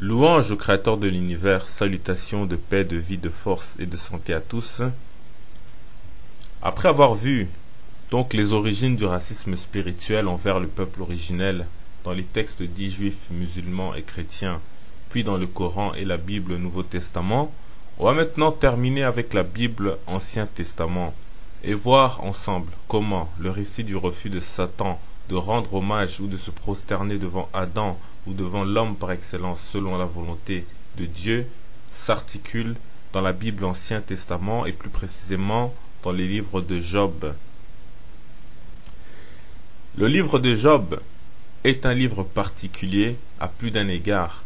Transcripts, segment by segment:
Louange au Créateur de l'univers, salutations de paix, de vie, de force et de santé à tous. Après avoir vu donc les origines du racisme spirituel envers le peuple originel dans les textes dits juifs, musulmans et chrétiens, puis dans le Coran et la Bible Nouveau Testament, on va maintenant terminer avec la Bible Ancien Testament et voir ensemble comment le récit du refus de Satan de rendre hommage ou de se prosterner devant Adam ou devant l'homme par excellence selon la volonté de Dieu s'articule dans la Bible Ancien Testament et plus précisément dans les livres de Job. Le livre de Job est un livre particulier à plus d'un égard.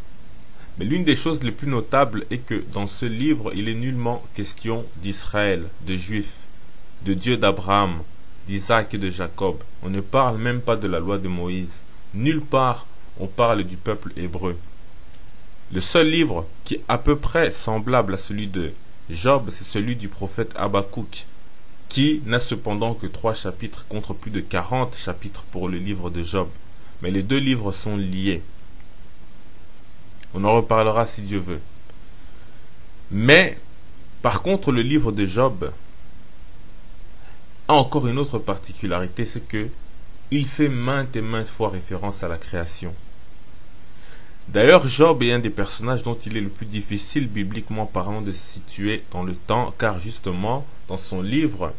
Mais l'une des choses les plus notables est que dans ce livre, il est nullement question d'Israël, de Juifs, de Dieu d'Abraham, d'Isaac et de Jacob. On ne parle même pas de la loi de Moïse. Nulle part on parle du peuple hébreu. Le seul livre qui est à peu près semblable à celui de Job, c'est celui du prophète Habakkuk, qui n'a cependant que 3 chapitres contre plus de 40 chapitres pour le livre de Job. Mais les deux livres sont liés. On en reparlera si Dieu veut. Mais, par contre, le livre de Job a encore une autre particularité, c'est que il fait maintes et maintes fois référence à la création. D'ailleurs, Job est un des personnages dont il est le plus difficile, bibliquement parlant, de se situer dans le temps, car justement, dans son livre,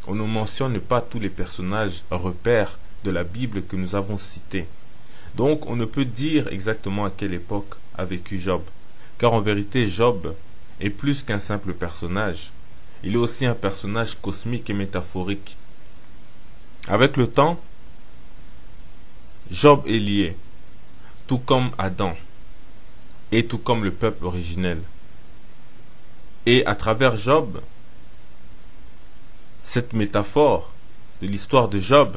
on ne mentionne pas tous les personnages repères de la Bible que nous avons cités. Donc, on ne peut dire exactement à quelle époque a vécu Job, car en vérité, Job est plus qu'un simple personnage. Il est aussi un personnage cosmique et métaphorique. Avec le temps, Job est lié, tout comme Adam, et tout comme le peuple originel. Et à travers Job, cette métaphore de l'histoire de Job,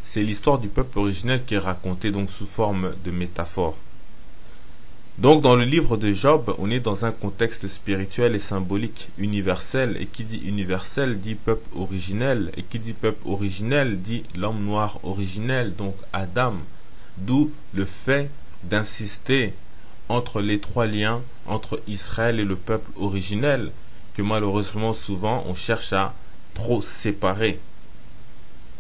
c'est l'histoire du peuple originel qui est racontée donc sous forme de métaphore. Donc dans le livre de Job, on est dans un contexte spirituel et symbolique universel, et qui dit universel dit peuple originel, et qui dit peuple originel dit l'homme noir originel, donc Adam, d'où le fait d'insister entre les trois liens entre Israël et le peuple originel, que malheureusement souvent on cherche à trop séparer.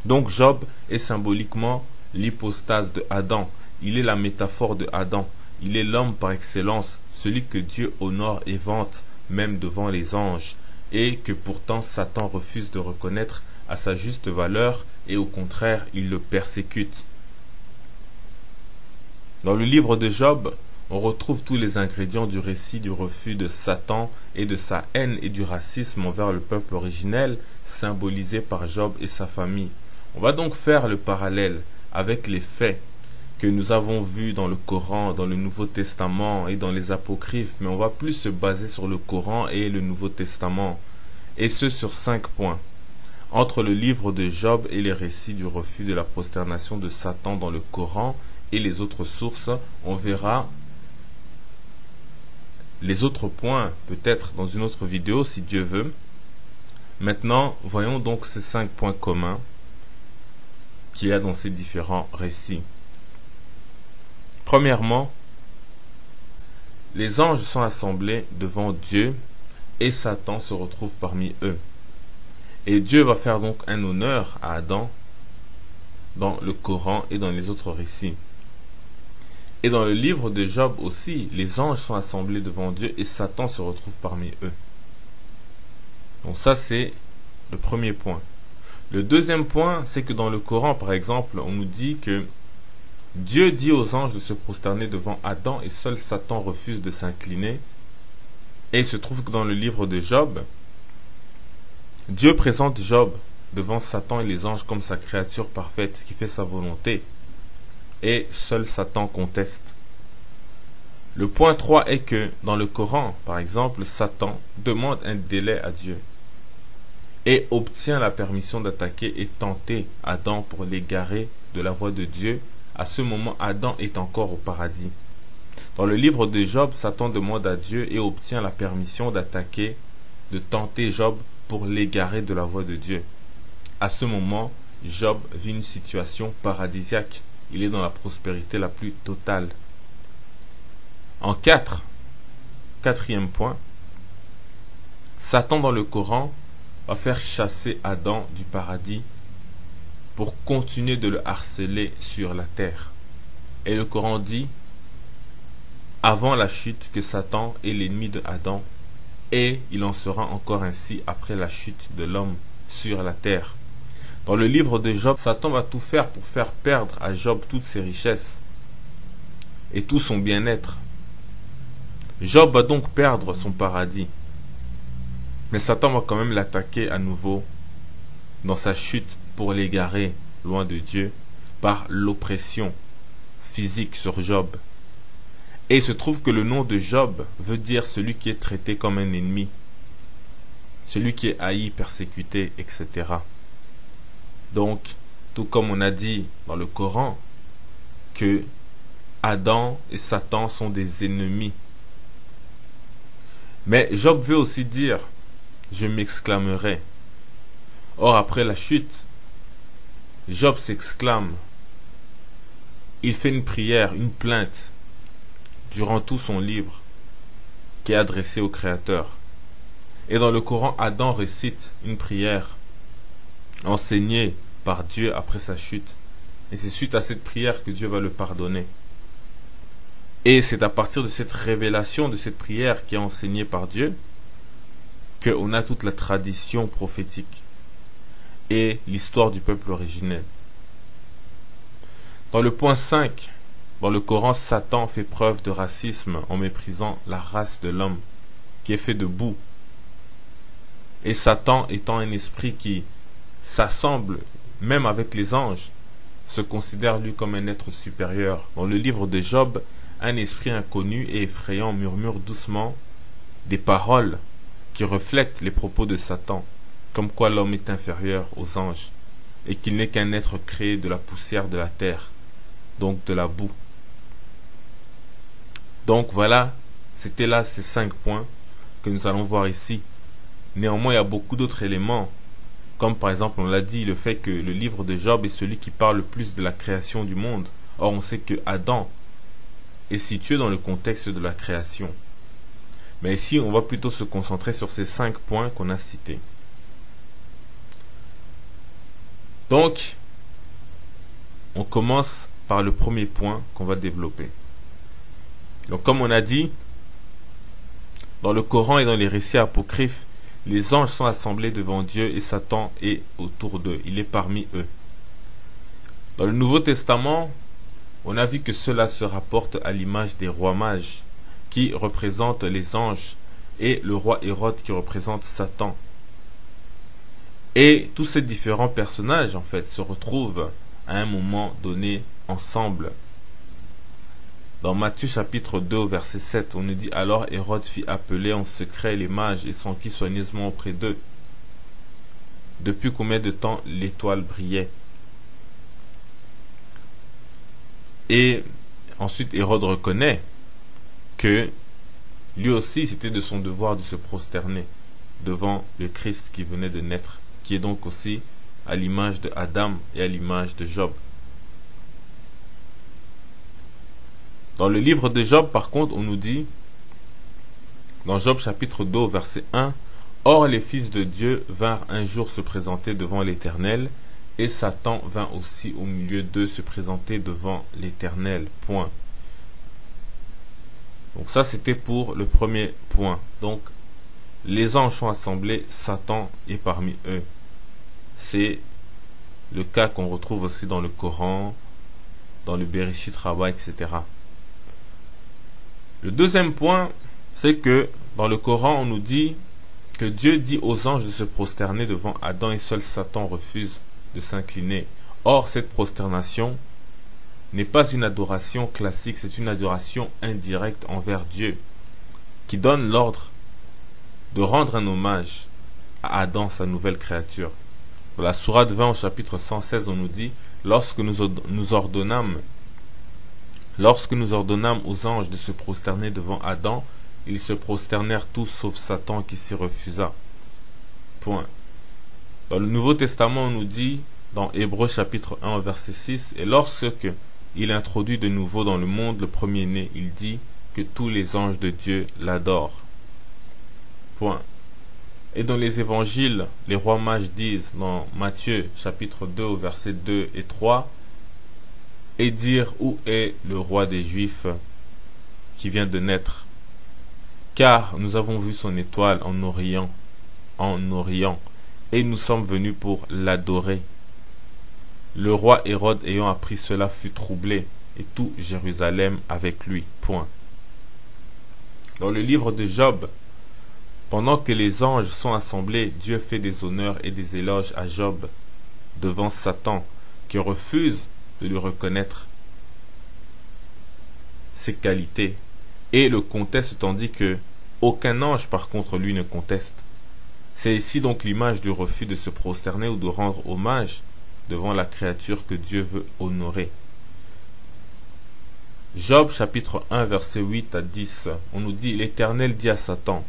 Donc Job est symboliquement l'hypostase de Adam, il est la métaphore de Adam. Il est l'homme par excellence, celui que Dieu honore et vante, même devant les anges, et que pourtant Satan refuse de reconnaître à sa juste valeur, et au contraire, il le persécute. Dans le livre de Job, on retrouve tous les ingrédients du récit du refus de Satan et de sa haine et du racisme envers le peuple originel, symbolisé par Job et sa famille. On va donc faire le parallèle avec les faits que nous avons vu dans le Coran, dans le Nouveau Testament et dans les Apocryphes, mais on va plus se baser sur le Coran et le Nouveau Testament, et ce sur 5 points. Entre le livre de Job et les récits du refus de la prosternation de Satan dans le Coran et les autres sources, on verra les autres points peut-être dans une autre vidéo si Dieu veut. Maintenant, voyons donc ces 5 points communs qu'il y a dans ces différents récits. Premièrement, les anges sont assemblés devant Dieu et Satan se retrouve parmi eux. Et Dieu va faire donc un honneur à Adam dans le Coran et dans les autres récits. Et dans le livre de Job aussi, les anges sont assemblés devant Dieu et Satan se retrouve parmi eux. Donc ça c'est le premier point. Le deuxième point, c'est que dans le Coran par exemple, on nous dit que Dieu dit aux anges de se prosterner devant Adam et seul Satan refuse de s'incliner. Et il se trouve que dans le livre de Job, Dieu présente Job devant Satan et les anges comme sa créature parfaite qui fait sa volonté. Et seul Satan conteste. Le point 3 est que dans le Coran, par exemple, Satan demande un délai à Dieu et obtient la permission d'attaquer et tenter Adam pour l'égarer de la voie de Dieu. À ce moment, Adam est encore au paradis. Dans le livre de Job, Satan demande à Dieu et obtient la permission d'attaquer, de tenter Job pour l'égarer de la voie de Dieu. À ce moment, Job vit une situation paradisiaque. Il est dans la prospérité la plus totale. En quatrième point, Satan dans le Coran va faire chasser Adam du paradis pour continuer de le harceler sur la terre. Et le Coran dit, avant la chute, que Satan est l'ennemi de Adam, et il en sera encore ainsi après la chute de l'homme sur la terre. Dans le livre de Job, Satan va tout faire pour faire perdre à Job toutes ses richesses et tout son bien-être. Job va donc perdre son paradis. Mais Satan va quand même l'attaquer à nouveau dans sa chute pour l'égarer loin de Dieu par l'oppression physique sur Job. Et il se trouve que le nom de Job veut dire celui qui est traité comme un ennemi, celui qui est haï, persécuté, etc. Donc, tout comme on a dit dans le Coran que Adam et Satan sont des ennemis. Mais Job veut aussi dire, je m'exclamerai. Or, après la chute, Job s'exclame. Il fait une prière, une plainte, durant tout son livre, qui est adressé au Créateur. Et dans le Coran, Adam récite une prière enseignée par Dieu après sa chute. Et c'est suite à cette prière que Dieu va le pardonner. Et c'est à partir de cette révélation, de cette prière qui est enseignée par Dieu, qu'on a toute la tradition prophétique et l'histoire du peuple originel. Dans le point 5, dans le Coran, Satan fait preuve de racisme en méprisant la race de l'homme, qui est fait de boue. Et Satan étant un esprit qui s'assemble même avec les anges, se considère lui comme un être supérieur. Dans le livre de Job, un esprit inconnu et effrayant murmure doucement des paroles qui reflètent les propos de Satan, comme quoi l'homme est inférieur aux anges et qu'il n'est qu'un être créé de la poussière de la terre, donc de la boue. Donc voilà, c'était là ces 5 points que nous allons voir ici. Néanmoins, il y a beaucoup d'autres éléments, comme par exemple, on l'a dit, le fait que le livre de Job est celui qui parle le plus de la création du monde. Or, on sait que Adam est situé dans le contexte de la création. Mais ici, on va plutôt se concentrer sur ces 5 points qu'on a cités. Donc, on commence par le premier point qu'on va développer. Donc, comme on a dit, dans le Coran et dans les récits apocryphes, les anges sont assemblés devant Dieu et Satan est autour d'eux. Il est parmi eux. Dans le Nouveau Testament, on a vu que cela se rapporte à l'image des rois mages qui représentent les anges et le roi Hérode qui représente Satan. Et tous ces différents personnages, en fait, se retrouvent à un moment donné ensemble. Dans Matthieu chapitre 2, verset 7, on nous dit « Alors Hérode fit appeler en secret les mages et s'enquit soigneusement auprès d'eux. Depuis combien de temps l'étoile brillait ?» Et ensuite Hérode reconnaît que lui aussi c'était de son devoir de se prosterner devant le Christ qui venait de naître, qui est donc aussi à l'image de Adam et à l'image de Job. Dans le livre de Job, par contre, on nous dit, dans Job chapitre 2, verset 1, « Or les fils de Dieu vinrent un jour se présenter devant l'Éternel, et Satan vint aussi au milieu d'eux se présenter devant l'Éternel. » Point. Donc ça, c'était pour le premier point. Donc, les anges sont assemblés, Satan est parmi eux. C'est le cas qu'on retrouve aussi dans le Coran, dans le Bereshit Rabbah, etc. Le deuxième point, c'est que dans le Coran, on nous dit que Dieu dit aux anges de se prosterner devant Adam et seul Satan refuse de s'incliner. Or, cette prosternation n'est pas une adoration classique, c'est une adoration indirecte envers Dieu, qui donne l'ordre de rendre un hommage à Adam, sa nouvelle créature. Dans la sourate 20, au chapitre 116, on nous dit « Lorsque nous ordonnâmes aux anges de se prosterner devant Adam, ils se prosternèrent tous sauf Satan qui s'y refusa. » Point. Dans le Nouveau Testament, on nous dit, dans Hébreux chapitre 1, verset 6, « Et lorsque il introduit de nouveau dans le monde le premier-né, il dit, que tous les anges de Dieu l'adorent. Point. Et dans les évangiles, les rois mages disent dans Matthieu chapitre 2 au verset 2 et 3, et dire où est le roi des Juifs qui vient de naître, car nous avons vu son étoile en Orient, et nous sommes venus pour l'adorer. Le roi Hérode ayant appris cela fut troublé, et tout Jérusalem avec lui. Point. Dans le livre de Job, pendant que les anges sont assemblés, Dieu fait des honneurs et des éloges à Job devant Satan, qui refuse de lui reconnaître ses qualités et le conteste, tandis que aucun ange par contre lui ne conteste. C'est ici donc l'image du refus de se prosterner ou de rendre hommage devant la créature que Dieu veut honorer. Job chapitre 1 verset 8 à 10, on nous dit: l'Éternel dit à Satan: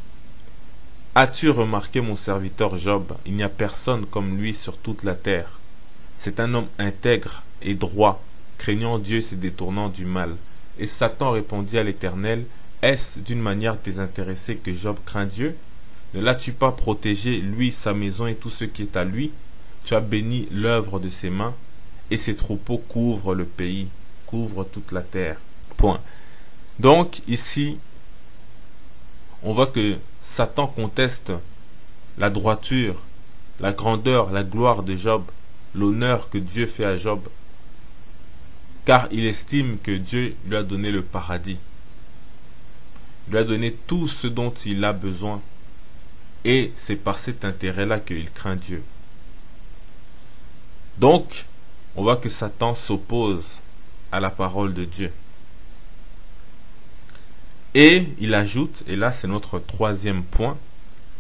as-tu remarqué mon serviteur Job? Il n'y a personne comme lui sur toute la terre. C'est un homme intègre et droit, craignant Dieu et se détournant du mal. Et Satan répondit à l'Éternel: est-ce d'une manière désintéressée que Job craint Dieu? Ne l'as-tu pas protégé, lui, sa maison et tout ce qui est à lui? Tu as béni l'œuvre de ses mains, et ses troupeaux couvrent le pays, couvrent toute la terre. Point. Donc, ici, on voit que Satan conteste la droiture, la grandeur, la gloire de Job, l'honneur que Dieu fait à Job, car il estime que Dieu lui a donné le paradis, lui a donné tout ce dont il a besoin, et c'est par cet intérêt-là qu'il craint Dieu. Donc, on voit que Satan s'oppose à la parole de Dieu. Et il ajoute, et là c'est notre troisième point,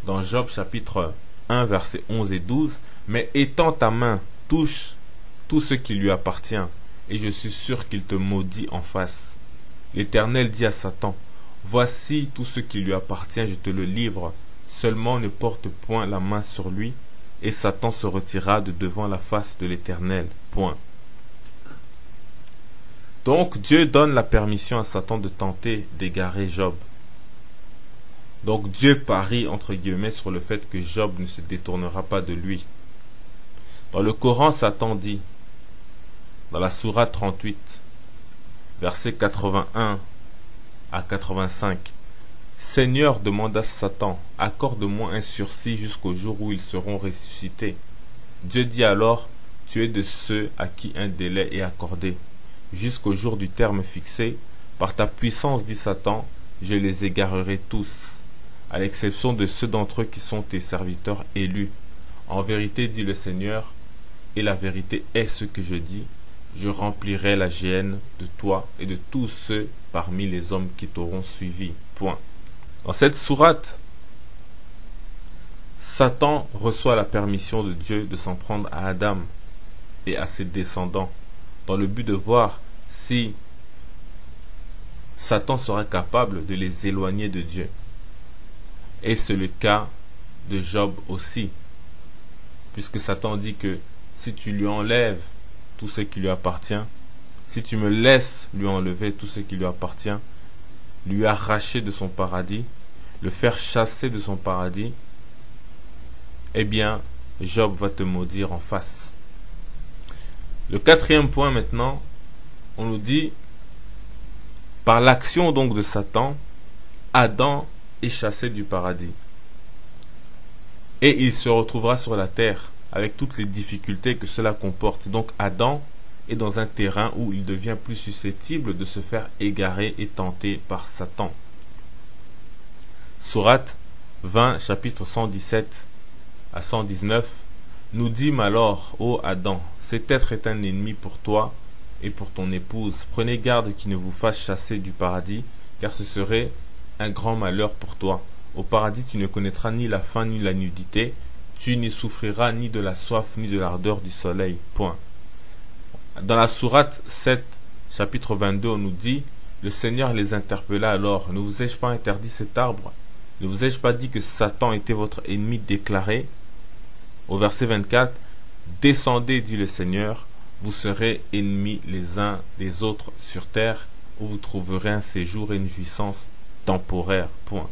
dans Job chapitre 1 versets 11 et 12, mais étends ta main, touche tout ce qui lui appartient, et je suis sûr qu'il te maudit en face. L'Éternel dit à Satan: voici tout ce qui lui appartient, je te le livre, seulement ne porte point la main sur lui. Et Satan se retira de devant la face de l'Éternel. Point. Donc Dieu donne la permission à Satan de tenter d'égarer Job. Donc Dieu parie entre guillemets sur le fait que Job ne se détournera pas de lui. Dans le Coran, Satan dit, dans la sourate 38, versets 81 à 85, Seigneur, demanda Satan, accorde-moi un sursis jusqu'au jour où ils seront ressuscités. Dieu dit alors: tu es de ceux à qui un délai est accordé, jusqu'au jour du terme fixé. Par ta puissance, dit Satan, je les égarerai tous, à l'exception de ceux d'entre eux qui sont tes serviteurs élus. En vérité, dit le Seigneur, et la vérité est ce que je dis, je remplirai la géhenne de toi et de tous ceux parmi les hommes qui t'auront suivi. Point. Dans cette sourate, Satan reçoit la permission de Dieu de s'en prendre à Adam et à ses descendants, dans le but de voir si Satan sera capable de les éloigner de Dieu. Et c'est le cas de Job aussi, puisque Satan dit que si tu lui enlèves tout ce qui lui appartient, si tu me laisses lui enlever tout ce qui lui appartient, lui arracher de son paradis, le faire chasser de son paradis, eh bien, Job va te maudire en face. Le quatrième point maintenant, on nous dit, par l'action donc de Satan, Adam est chassé du paradis. Et il se retrouvera sur la terre, avec toutes les difficultés que cela comporte. Donc Adam est dans un terrain où il devient plus susceptible de se faire égarer et tenter par Satan. Sourate 20, chapitre 117 à 119, nous dîmes alors: ô Adam, cet être est un ennemi pour toi et pour ton épouse. Prenez garde qu'il ne vous fasse chasser du paradis, car ce serait un grand malheur pour toi. Au paradis, tu ne connaîtras ni la faim ni la nudité, tu n'y souffriras ni de la soif ni de l'ardeur du soleil. Point. Dans la sourate 7, chapitre 22, on nous dit: le Seigneur les interpella alors: ne vous ai-je pas interdit cet arbre? Ne vous ai-je pas dit que Satan était votre ennemi déclaré? Au verset 24, descendez, dit le Seigneur, vous serez ennemis les uns des autres sur terre. où vous trouverez un séjour et une jouissance temporaire. Point.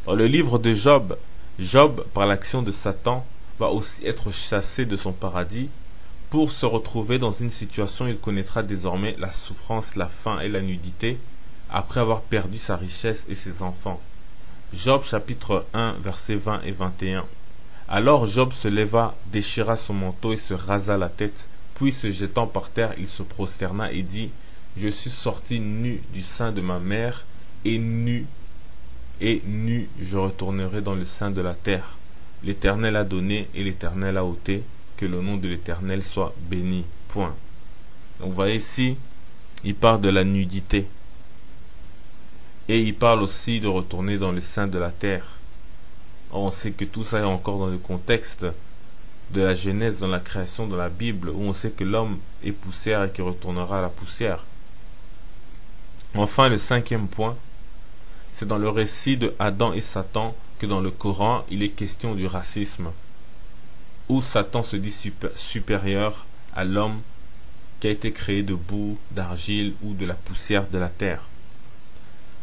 Dans le livre de Job, Job, par l'action de Satan, va aussi être chassé de son paradis pour se retrouver dans une situation où il connaîtra désormais la souffrance, la faim et la nudité après avoir perdu sa richesse et ses enfants. Job chapitre 1 versets 20 et 21. Alors Job se leva, déchira son manteau et se rasa la tête, puis se jetant par terre, il se prosterna et dit: Je suis sorti nu du sein de ma mère, et nu je retournerai dans le sein de la terre. L'Éternel a donné et l'Éternel a ôté, que le nom de l'Éternel soit béni. Point. Donc vous voyez ici, il parle de la nudité. Et il parle aussi de retourner dans le sein de la terre. Or, on sait que tout ça est encore dans le contexte de la Genèse, dans la création de la Bible, où on sait que l'homme est poussière et qu'il retournera à la poussière. Enfin, le cinquième point, c'est dans le récit de Adam et Satan que dans le Coran, il est question du racisme, où Satan se dit supérieur à l'homme qui a été créé de boue, d'argile ou de la poussière de la terre.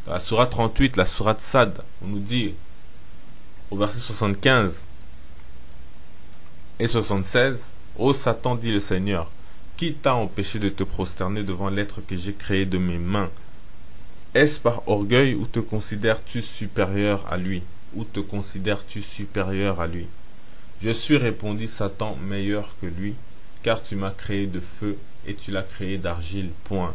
Dans la sourate 38, la sourate Sad, on nous dit au verset 75 et 76, Ô Satan, dit le Seigneur, qui t'a empêché de te prosterner devant l'être que j'ai créé de mes mains? Est-ce par orgueil ou te considères-tu supérieur à lui? Ou te considères-tu supérieur à lui? Je suis, répondit Satan, meilleur que lui, car tu m'as créé de feu et tu l'as créé d'argile. Point.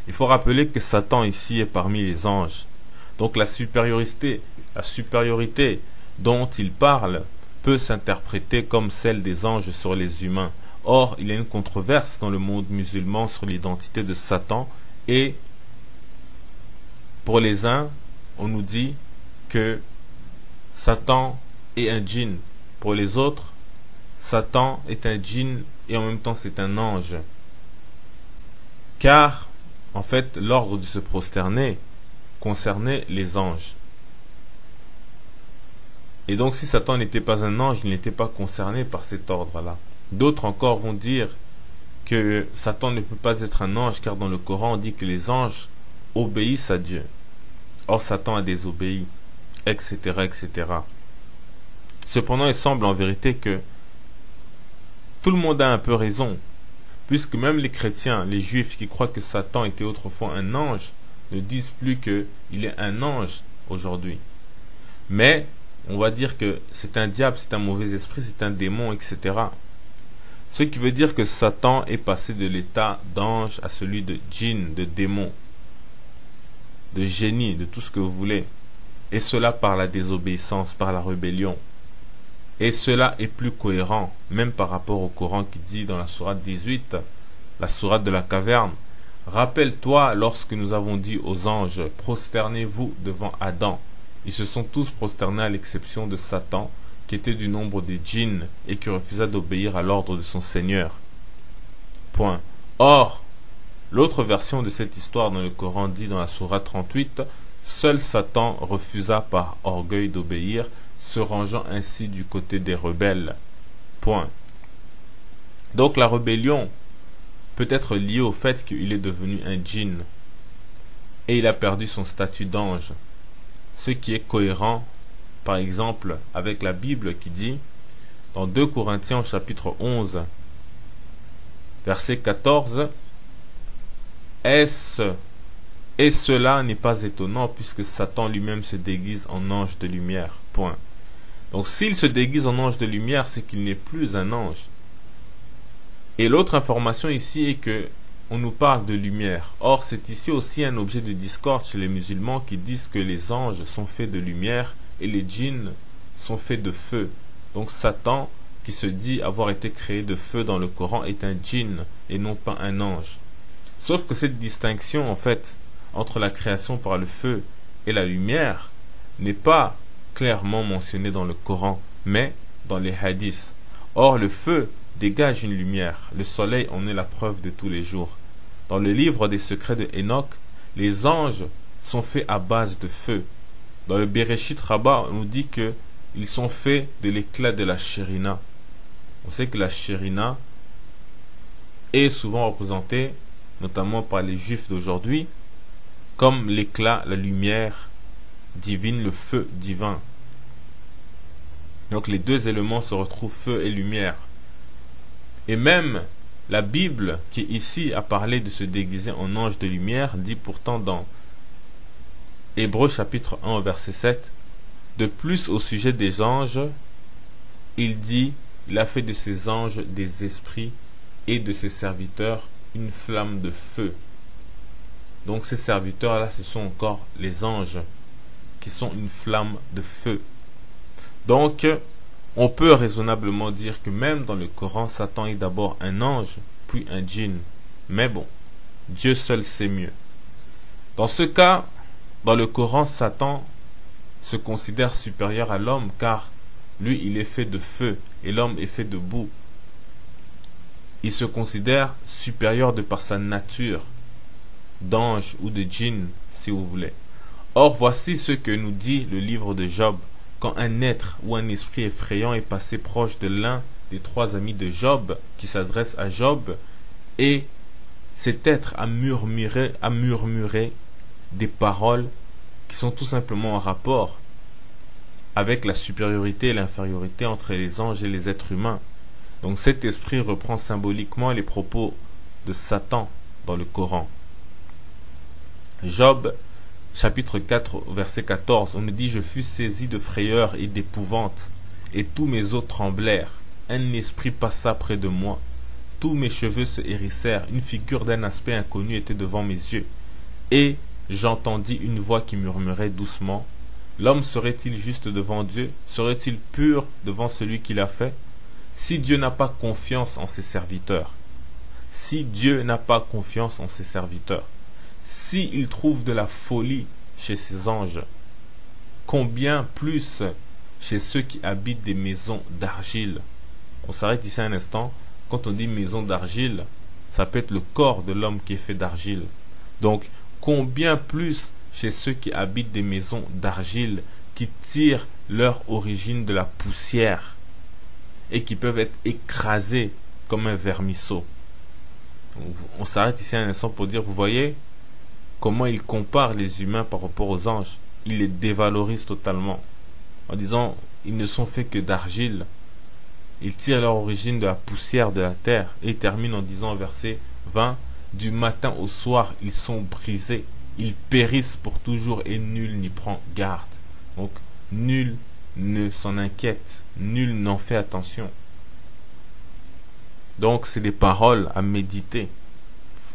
Il faut rappeler que Satan ici est parmi les anges. Donc la supériorité dont il parle peut s'interpréter comme celle des anges sur les humains. Or, il y a une controverse dans le monde musulman sur l'identité de Satan, et pour les uns, on nous dit que Satan est un djinn. Pour les autres, Satan est un djinn et en même temps c'est un ange. Car, en fait, l'ordre de se prosterner concernait les anges. Et donc si Satan n'était pas un ange, il n'était pas concerné par cet ordre-là. D'autres encore vont dire que Satan ne peut pas être un ange, car dans le Coran on dit que les anges obéissent à Dieu. Or Satan a désobéi, etc., etc. Cependant, il semble en vérité que tout le monde a un peu raison, puisque même les chrétiens, les juifs qui croient que Satan était autrefois un ange, ne disent plus qu'il est un ange aujourd'hui. Mais on va dire que c'est un diable, c'est un mauvais esprit, c'est un démon, etc. Ce qui veut dire que Satan est passé de l'état d'ange à celui de djinn, de démon, de génie, de tout ce que vous voulez. Et cela par la désobéissance, par la rébellion. Et cela est plus cohérent, même par rapport au Coran qui dit dans la sourate 18, la sourate de la caverne: Rappelle-toi lorsque nous avons dit aux anges, prosternez-vous devant Adam. Ils se sont tous prosternés à l'exception de Satan, qui était du nombre des djinns et qui refusa d'obéir à l'ordre de son Seigneur. Point. Or, l'autre version de cette histoire dans le Coran dit dans la sourate 38, seul Satan refusa par orgueil d'obéir, se rangeant ainsi du côté des rebelles. Point. Donc la rébellion peut être liée au fait qu'il est devenu un djinn et il a perdu son statut d'ange, ce qui est cohérent par exemple avec la Bible qui dit dans 2 Corinthiens chapitre 11 verset 14, et cela n'est pas étonnant puisque Satan lui-même se déguise en ange de lumière. Point. Donc s'il se déguise en ange de lumière, c'est qu'il n'est plus un ange. Et l'autre information ici est que on nous parle de lumière. Or, c'est ici aussi un objet de discorde chez les musulmans qui disent que les anges sont faits de lumière et les djinns sont faits de feu. Donc Satan, qui se dit avoir été créé de feu dans le Coran, est un djinn et non pas un ange. Sauf que cette distinction, en fait, entre la création par le feu et la lumière n'est pas clairement mentionnée dans le Coran, mais dans les hadiths. Or, le feu dégage une lumière. Le soleil en est la preuve de tous les jours. Dans le livre des secrets de Enoch, les anges sont faits à base de feu. Dans le Bereshit Rabbah, on nous dit qu'ils sont faits de l'éclat de la Shérina. On sait que la Shérina est souvent représenté, notamment par les juifs d'aujourd'hui, comme l'éclat, la lumière divine, le feu divin. Donc les deux éléments se retrouvent, feu et lumière. Et même la Bible, qui ici a parlé de se déguiser en ange de lumière, dit pourtant dans Hébreux chapitre 1 verset 7, de plus au sujet des anges, il dit, il a fait de ses anges des esprits et de ses serviteurs une flamme de feu. Donc ces serviteurs-là, ce sont encore les anges qui sont une flamme de feu. Donc, on peut raisonnablement dire que même dans le Coran, Satan est d'abord un ange, puis un djinn. Mais bon, Dieu seul sait mieux. Dans ce cas, dans le Coran, Satan se considère supérieur à l'homme car lui, il est fait de feu et l'homme est fait de boue. Il se considère supérieur de par sa nature d'ange ou de djinn, si vous voulez. Or, voici ce que nous dit le livre de Job. Quand un être ou un esprit effrayant est passé proche de l'un des trois amis de Job, qui s'adresse à Job, et cet être a murmuré des paroles qui sont tout simplement en rapport avec la supériorité et l'infériorité entre les anges et les êtres humains. Donc cet esprit reprend symboliquement les propos de Satan dans le Coran. Job chapitre 4 verset 14, on nous dit: je fus saisi de frayeur et d'épouvante, et tous mes os tremblèrent. Un esprit passa près de moi, tous mes cheveux se hérissèrent, une figure d'un aspect inconnu était devant mes yeux, et j'entendis une voix qui murmurait doucement: l'homme serait-il juste devant Dieu? Serait-il pur devant celui qui l'a fait? Si Dieu n'a pas confiance en ses serviteurs, si Dieu n'a pas confiance en ses serviteurs, s'il trouve de la folie chez ses anges, combien plus chez ceux qui habitent des maisons d'argile? On s'arrête ici un instant. Quand on dit maison d'argile, ça peut être le corps de l'homme qui est fait d'argile. Donc, combien plus chez ceux qui habitent des maisons d'argile, qui tirent leur origine de la poussière et qui peuvent être écrasés comme un vermisseau. On s'arrête ici un instant pour dire, vous voyez comment il compare les humains par rapport aux anges. Il les dévalorise totalement en disant, ils ne sont faits que d'argile. Ils tirent leur origine de la poussière de la terre. Et il termine en disant au verset 20, du matin au soir, ils sont brisés. Ils périssent pour toujours et nul n'y prend garde. Donc, nul ne s'en inquiète. Nul n'en fait attention. Donc, c'est des paroles à méditer.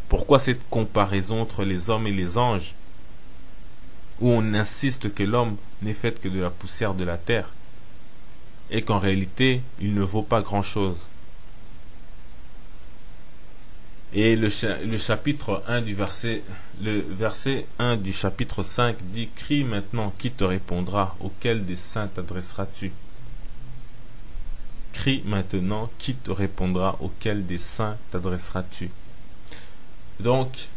Pourquoi cette comparaison entre les hommes et les anges, où on insiste que l'homme n'est fait que de la poussière de la terre, et qu'en réalité, il ne vaut pas grand-chose. Et le chapitre 1 du verset 1 du chapitre 5 dit: crie maintenant, qui te répondra? Auquel des saints t'adresseras-tu? Crie maintenant, qui te répondra? Auquel des saints t'adresseras-tu? Donc,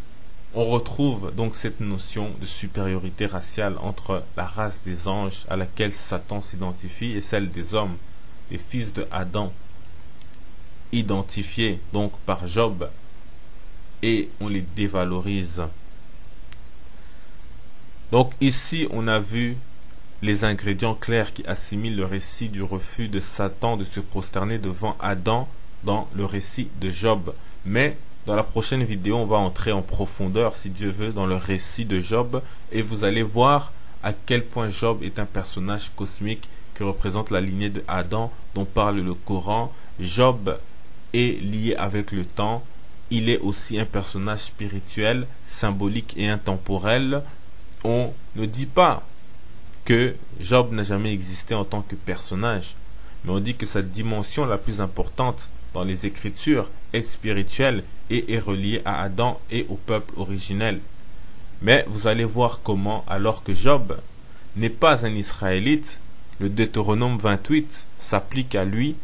on retrouve donc cette notion de supériorité raciale entre la race des anges à laquelle Satan s'identifie et celle des hommes, les fils de Adam, identifiés donc par Job, et on les dévalorise. Donc ici, on a vu les ingrédients clairs qui assimilent le récit du refus de Satan de se prosterner devant Adam dans le récit de Job. Mais dans la prochaine vidéo, on va entrer en profondeur, si Dieu veut, dans le récit de Job, et vous allez voir à quel point Job est un personnage cosmique qui représente la lignée de Adam dont parle le Coran. Job est lié avec le temps. Il est aussi un personnage spirituel, symbolique et intemporel. On ne dit pas que Job n'a jamais existé en tant que personnage, mais on dit que sa dimension la plus importante dans les Écritures est spirituelle et est reliée à Adam et au peuple originel. Mais vous allez voir comment, alors que Job n'est pas un Israélite, le Deutéronome 28 s'applique à lui,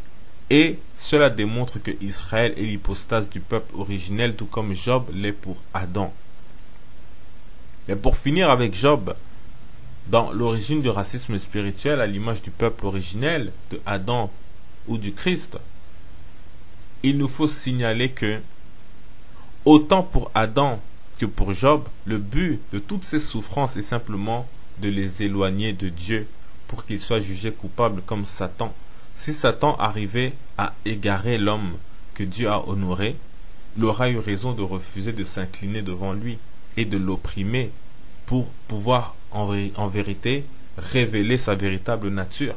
et cela démontre que Israël est l'hypostase du peuple originel, tout comme Job l'est pour Adam. Mais pour finir avec Job, dans l'origine du racisme spirituel à l'image du peuple originel, de Adam ou du Christ, il nous faut signaler que Autant pour Adam que pour Job, le but de toutes ces souffrances est simplement de les éloigner de Dieu pour qu'ils soient jugés coupables comme Satan. Si Satan arrivait à égarer l'homme que Dieu a honoré, il aura eu raison de refuser de s'incliner devant lui et de l'opprimer pour pouvoir en vérité révéler sa véritable nature,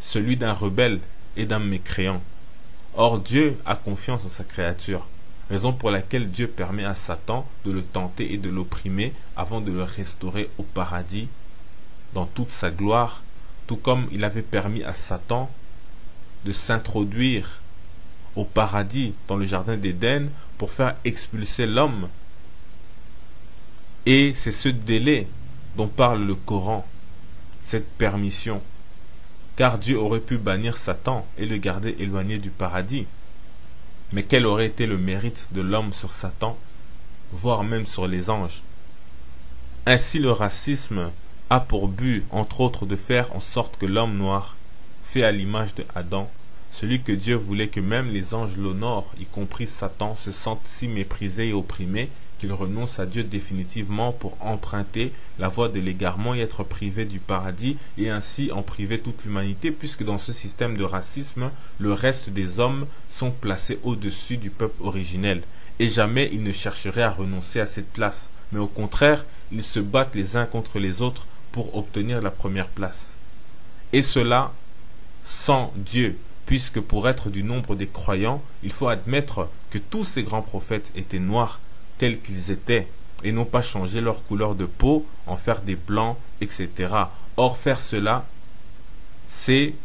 celui d'un rebelle et d'un mécréant. Or Dieu a confiance en sa créature, raison pour laquelle Dieu permet à Satan de le tenter et de l'opprimer avant de le restaurer au paradis dans toute sa gloire, tout comme il avait permis à Satan de s'introduire au paradis dans le jardin d'Éden pour faire expulser l'homme. Et c'est ce délai dont parle le Coran, cette permission, car Dieu aurait pu bannir Satan et le garder éloigné du paradis. Mais quel aurait été le mérite de l'homme sur Satan, voire même sur les anges? Ainsi le racisme a pour but, entre autres, de faire en sorte que l'homme noir, fait à l'image de Adam, celui que Dieu voulait que même les anges l'honorent, y compris Satan, se sentent si méprisés et opprimés qu'il renonce à Dieu définitivement pour emprunter la voie de l'égarement et être privé du paradis et ainsi en priver toute l'humanité, puisque dans ce système de racisme, le reste des hommes sont placés au-dessus du peuple originel. Et jamais ils ne chercheraient à renoncer à cette place, mais au contraire, ils se battent les uns contre les autres pour obtenir la première place. Et cela sans Dieu, puisque pour être du nombre des croyants, il faut admettre que tous ces grands prophètes étaient noirs tels qu'ils étaient, et n'ont pas changé leur couleur de peau, en faire des blancs, etc. Or, faire cela, c'est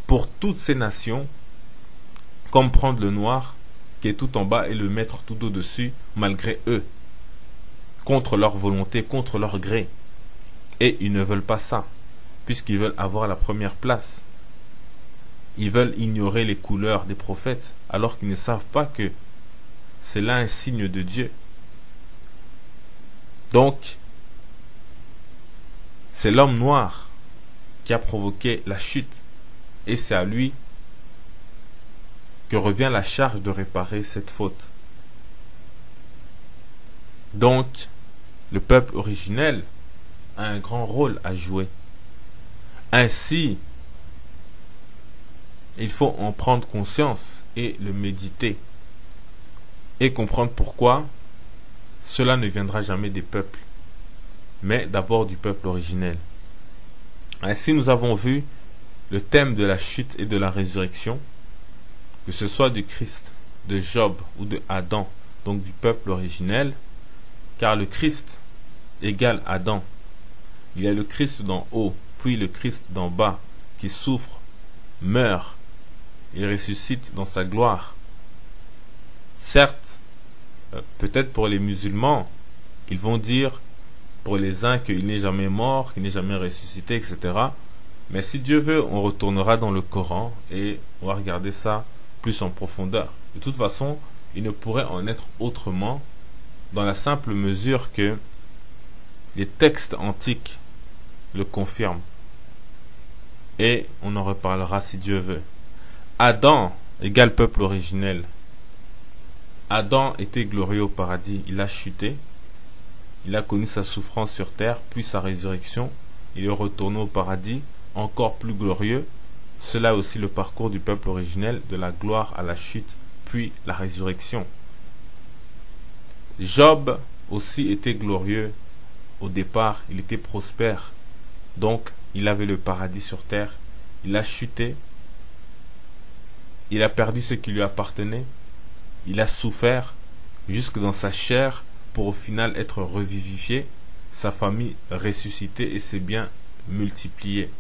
pour toutes ces nations, comme prendre le noir qui est tout en bas et le mettre tout au-dessus, malgré eux, contre leur volonté, contre leur gré. Et ils ne veulent pas ça, puisqu'ils veulent avoir la première place. Ils veulent ignorer les couleurs des prophètes, alors qu'ils ne savent pas que c'est là un signe de Dieu. Donc, c'est l'homme noir qui a provoqué la chute, et c'est à lui que revient la charge de réparer cette faute. Donc, le peuple originel a un grand rôle à jouer. Ainsi, il faut en prendre conscience et le méditer et comprendre pourquoi cela ne viendra jamais des peuples, mais d'abord du peuple originel. Ainsi, nous avons vu le thème de la chute et de la résurrection, que ce soit du Christ, de Job ou de Adam, donc du peuple originel, car le Christ égale Adam. Il y a le Christ d'en haut, puis le Christ d'en bas, qui souffre, meurt et ressuscite dans sa gloire. Certes, peut-être pour les musulmans, ils vont dire pour les uns qu'il n'est jamais mort, qu'il n'est jamais ressuscité, etc. Mais si Dieu veut, on retournera dans le Coran et on va regarder ça plus en profondeur. De toute façon, il ne pourrait en être autrement dans la simple mesure que les textes antiques le confirment. Et on en reparlera si Dieu veut. Adam égale peuple originel. Adam était glorieux au paradis, il a chuté, il a connu sa souffrance sur terre, puis sa résurrection, il est retourné au paradis, encore plus glorieux. Cela aussi le parcours du peuple originel, de la gloire à la chute, puis la résurrection. Job aussi était glorieux au départ, il était prospère, donc il avait le paradis sur terre, il a chuté, il a perdu ce qui lui appartenait, il a souffert jusque dans sa chair pour au final être revivifié, sa famille ressuscitée et ses biens multipliés.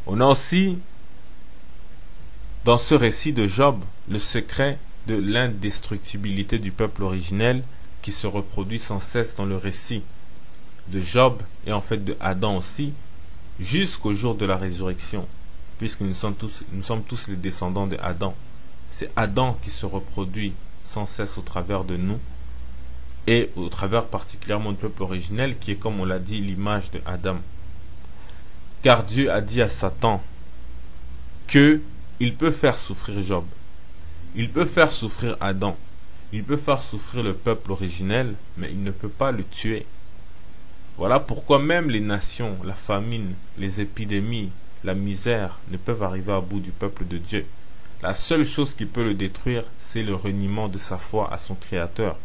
On a aussi dans ce récit de Job le secret de l'indestructibilité du peuple originel qui se reproduit sans cesse dans le récit de Job et en fait de Adam aussi jusqu'au jour de la résurrection, puisque nous sommes tous les descendants de Adam. C'est Adam qui se reproduit sans cesse au travers de nous et au travers particulièrement du peuple originel qui est, comme on l'a dit, l'image de Adam. Car Dieu a dit à Satan que il peut faire souffrir Job, il peut faire souffrir Adam, Il peut faire souffrir le peuple originel, mais il ne peut pas le tuer. Voilà pourquoi même les nations, la famine, les épidémies, la misère ne peuvent arriver à bout du peuple de Dieu. La seule chose qui peut le détruire, c'est le reniement de sa foi à son Créateur.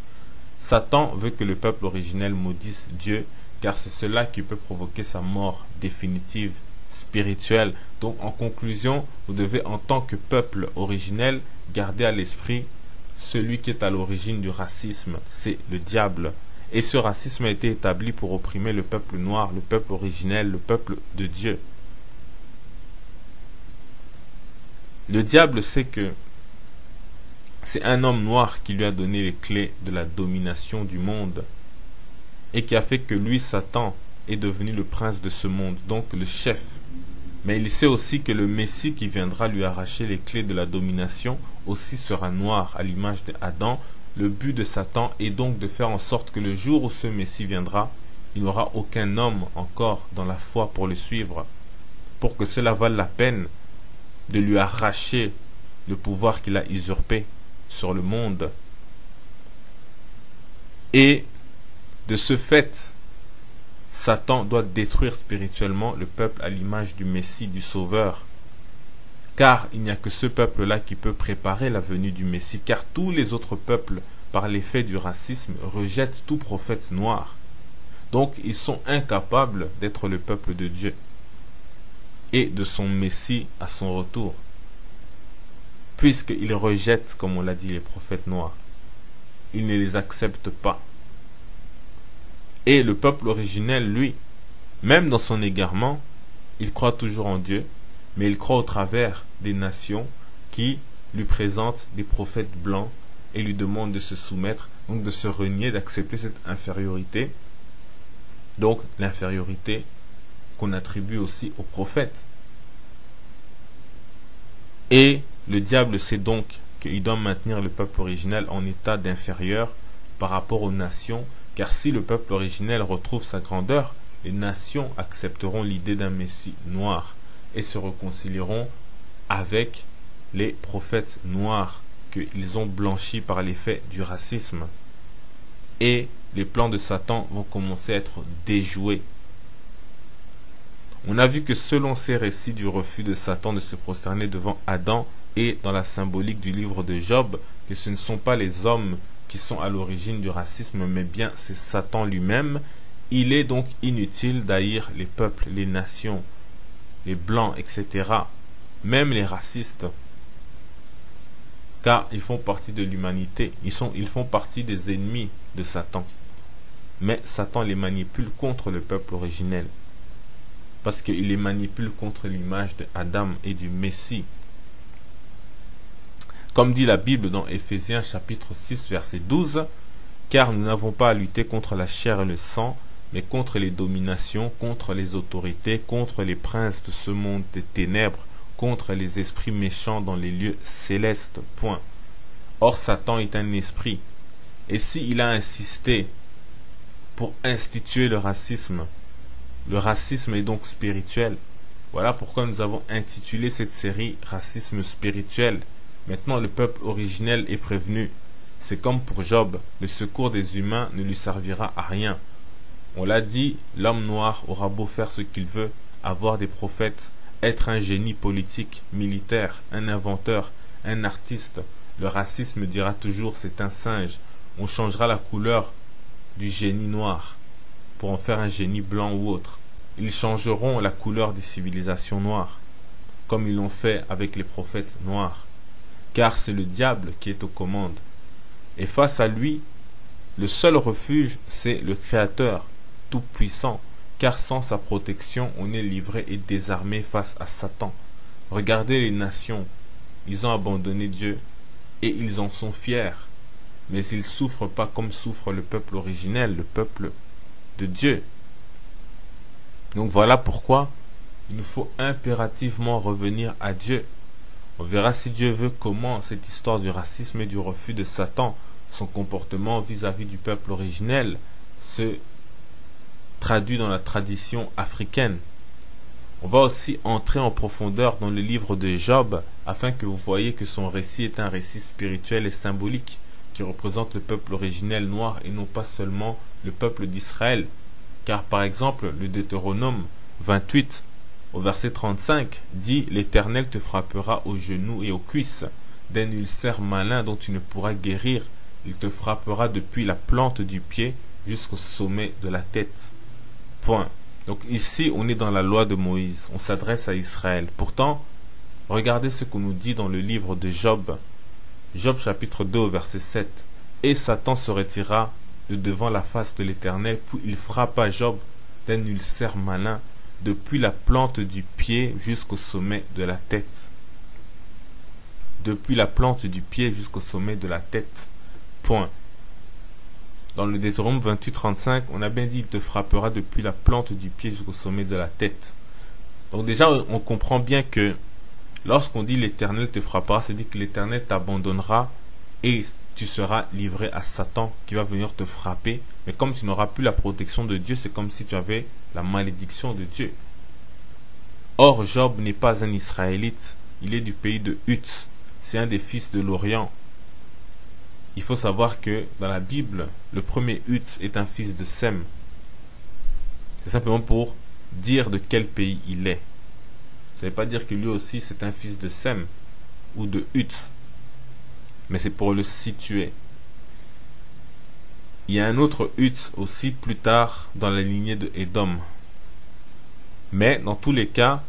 Satan veut que le peuple originel maudisse Dieu, car c'est cela qui peut provoquer sa mort définitive, spirituelle. Donc en conclusion, vous devez en tant que peuple originel garder à l'esprit celui qui est à l'origine du racisme, c'est le diable. Et ce racisme a été établi pour opprimer le peuple noir, le peuple originel, le peuple de Dieu. Le diable sait que c'est un homme noir qui lui a donné les clés de la domination du monde et qui a fait que lui, Satan, est devenu le prince de ce monde, donc le chef. Mais il sait aussi que le Messie qui viendra lui arracher les clés de la domination aussi sera noir à l'image d'Adam. Le but de Satan est donc de faire en sorte que le jour où ce Messie viendra, il n'y aura aucun homme encore dans la foi pour le suivre, pour que cela vaille la peine de lui arracher le pouvoir qu'il a usurpé sur le monde. Et de ce fait, Satan doit détruire spirituellement le peuple à l'image du Messie, du Sauveur. Car il n'y a que ce peuple-là qui peut préparer la venue du Messie, car tous les autres peuples, par l'effet du racisme, rejettent tout prophète noir. Donc ils sont incapables d'être le peuple de Dieu et de son Messie à son retour, puisqu'ils rejettent, comme on l'a dit, les prophètes noirs. Ils ne les acceptent pas. Et le peuple originel, lui, même dans son égarement, il croit toujours en Dieu, mais il croit au travers des nations qui lui présentent des prophètes blancs et lui demandent de se soumettre, donc de se renier, d'accepter cette infériorité. Donc l'infériorité qu'on attribue aussi aux prophètes. Et le diable sait donc qu'il doit maintenir le peuple originel en état d'inférieur par rapport aux nations, car si le peuple originel retrouve sa grandeur, les nations accepteront l'idée d'un Messie noir et se réconcilieront avec les prophètes noirs qu'ils ont blanchis par l'effet du racisme. Et les plans de Satan vont commencer à être déjoués. On a vu que selon ces récits du refus de Satan de se prosterner devant Adam et dans la symbolique du livre de Job, que ce ne sont pas les hommes qui sont à l'origine du racisme, mais bien c'est Satan lui-même. Il est donc inutile d'haïr les peuples, les nations, les blancs, etc., même les racistes, car ils font partie de l'humanité, ils font partie des ennemis de Satan. Mais Satan les manipule contre le peuple originel, parce qu'il les manipule contre l'image d'Adam et du Messie. Comme dit la Bible dans Éphésiens chapitre 6 verset 12, « Car nous n'avons pas à lutter contre la chair et le sang, mais contre les dominations, contre les autorités, contre les princes de ce monde des ténèbres, contre les esprits méchants dans les lieux célestes. » Point. Or Satan est un esprit, et s'il a insisté pour instituer le racisme est donc spirituel. Voilà pourquoi nous avons intitulé cette série « Racisme spirituel ». Maintenant le peuple originel est prévenu. C'est comme pour Job, le secours des humains ne lui servira à rien. On l'a dit, l'homme noir aura beau faire ce qu'il veut, avoir des prophètes, être un génie politique, militaire, un inventeur, un artiste. Le racisme dira toujours c'est un singe. On changera la couleur du génie noir pour en faire un génie blanc ou autre. Ils changeront la couleur des civilisations noires, comme ils l'ont fait avec les prophètes noirs, car c'est le diable qui est aux commandes. Et face à lui, le seul refuge, c'est le Créateur, tout-puissant, car sans sa protection, on est livré et désarmé face à Satan. Regardez les nations, ils ont abandonné Dieu, et ils en sont fiers, mais ils ne souffrent pas comme souffre le peuple originel, le peuple de Dieu. Donc voilà pourquoi il nous faut impérativement revenir à Dieu. On verra si Dieu veut comment cette histoire du racisme et du refus de Satan, son comportement vis-à-vis du peuple originel, se traduit dans la tradition africaine. On va aussi entrer en profondeur dans le livre de Job, afin que vous voyez que son récit est un récit spirituel et symbolique, qui représente le peuple originel noir et non pas seulement le peuple d'Israël. Car par exemple, le Deutéronome 28 au verset 35 dit: l'Éternel te frappera aux genoux et aux cuisses d'un ulcère malin dont tu ne pourras guérir. Il te frappera depuis la plante du pied jusqu'au sommet de la tête. Point. Donc ici, on est dans la loi de Moïse. On s'adresse à Israël. Pourtant, regardez ce qu'on nous dit dans le livre de Job. Job chapitre 2 au verset 7. Et Satan se retira de devant la face de l'Éternel, puis il frappa Job d'un ulcère malin depuis la plante du pied jusqu'au sommet de la tête. Depuis la plante du pied jusqu'au sommet de la tête. Point. Dans le Deutéronome 28, 35, on a bien dit: il te frappera depuis la plante du pied jusqu'au sommet de la tête. Donc déjà, on comprend bien que lorsqu'on dit l'Éternel te frappera, c'est dit que l'Éternel t'abandonnera et tu seras livré à Satan qui va venir te frapper. Mais comme tu n'auras plus la protection de Dieu, c'est comme si tu avais la malédiction de Dieu. Or, Job n'est pas un Israélite, il est du pays de Huth, c'est un des fils de l'Orient. Il faut savoir que dans la Bible, le premier Huth est un fils de Sem. C'est simplement pour dire de quel pays il est. Ça ne veut pas dire que lui aussi c'est un fils de Sem ou de Huth, mais c'est pour le situer. Il y a un autre Huth aussi plus tard dans la lignée de Édom. Mais dans tous les cas,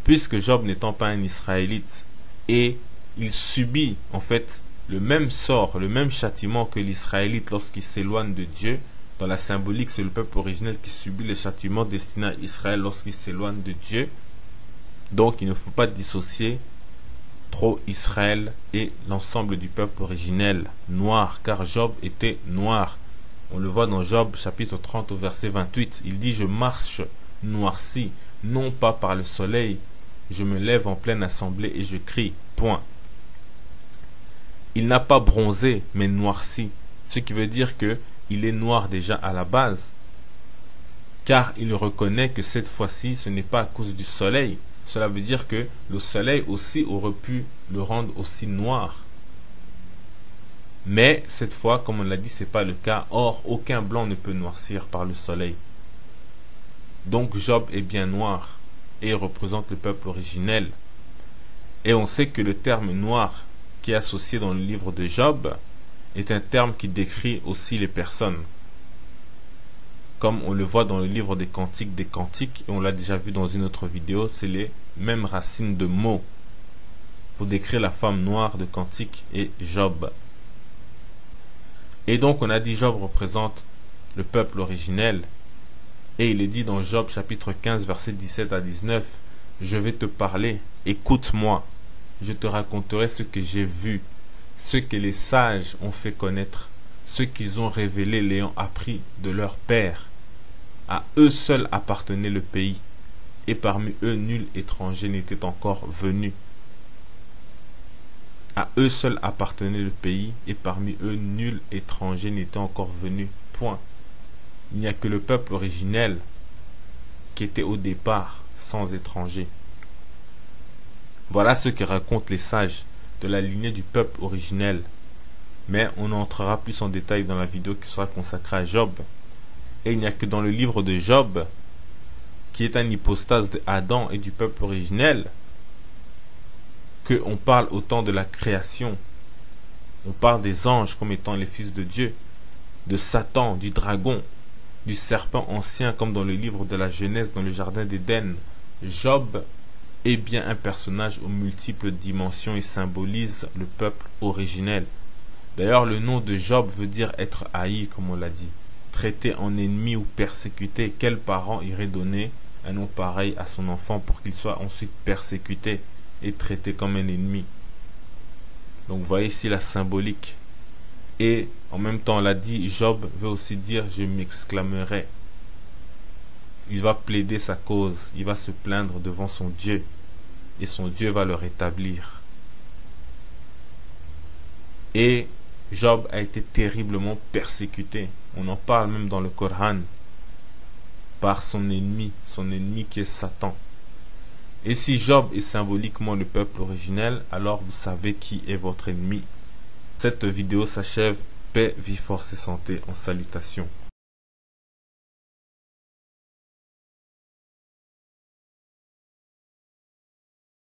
puisque Job n'étant pas un Israélite, et il subit en fait le même sort, le même châtiment que l'Israélite lorsqu'il s'éloigne de Dieu. Dans la symbolique, c'est le peuple originel qui subit le châtiment destiné à Israël lorsqu'il s'éloigne de Dieu. Donc il ne faut pas dissocier trop Israël et l'ensemble du peuple originel noir, car Job était noir. On le voit dans Job chapitre 30 au verset 28. Il dit: je marche noirci, non pas par le soleil, je me lève en pleine assemblée et je crie. Point. Il n'a pas bronzé, mais noirci. Ce qui veut dire que il est noir déjà à la base. Car il reconnaît que cette fois-ci, ce n'est pas à cause du soleil. Cela veut dire que le soleil aussi aurait pu le rendre aussi noir. Mais cette fois, comme on l'a dit, ce n'est pas le cas. Or, aucun blanc ne peut noircir par le soleil. Donc Job est bien noir et il représente le peuple originel. Et on sait que le terme noir qui est associé dans le livre de Job est un terme qui décrit aussi les personnes. Comme on le voit dans le livre des Cantiques, et on l'a déjà vu dans une autre vidéo, c'est les mêmes racines de mots pour décrire la femme noire de Cantique et Job. Et donc on a dit Job représente le peuple originel. Et il est dit dans Job chapitre 15 verset 17 à 19: je vais te parler, écoute-moi, je te raconterai ce que j'ai vu, ce que les sages ont fait connaître, ce qu'ils ont révélé l'ayant appris de leur père. À eux seuls appartenait le pays, et parmi eux nul étranger n'était encore venu. À eux seuls appartenait le pays, et parmi eux nul étranger n'était encore venu. Point. Il n'y a que le peuple originel qui était au départ sans étranger. Voilà ce que racontent les sages de la lignée du peuple originel. Mais on entrera plus en détail dans la vidéo qui sera consacrée à Job. Et il n'y a que dans le livre de Job, qui est un hypostase de Adam et du peuple originel, qu'on parle autant de la création. On parle des anges comme étant les fils de Dieu, de Satan, du dragon, du serpent ancien comme dans le livre de la Genèse dans le jardin d'Éden. Job est bien un personnage aux multiples dimensions et symbolise le peuple originel. D'ailleurs, le nom de Job veut dire être haï, comme on l'a dit, traité en ennemi ou persécuté. Quel parent irait donner un nom pareil à son enfant pour qu'il soit ensuite persécuté et traité comme un ennemi? Donc, vous voyez ici la symbolique. Et en même temps, on l'a dit, Job veut aussi dire je m'exclamerai. Il va plaider sa cause, il va se plaindre devant son Dieu et son Dieu va le rétablir. Et Job a été terriblement persécuté. On en parle même dans le Coran par son ennemi qui est Satan. Et si Job est symboliquement le peuple originel, alors vous savez qui est votre ennemi. Cette vidéo s'achève. Paix, vie, force et santé en salutation.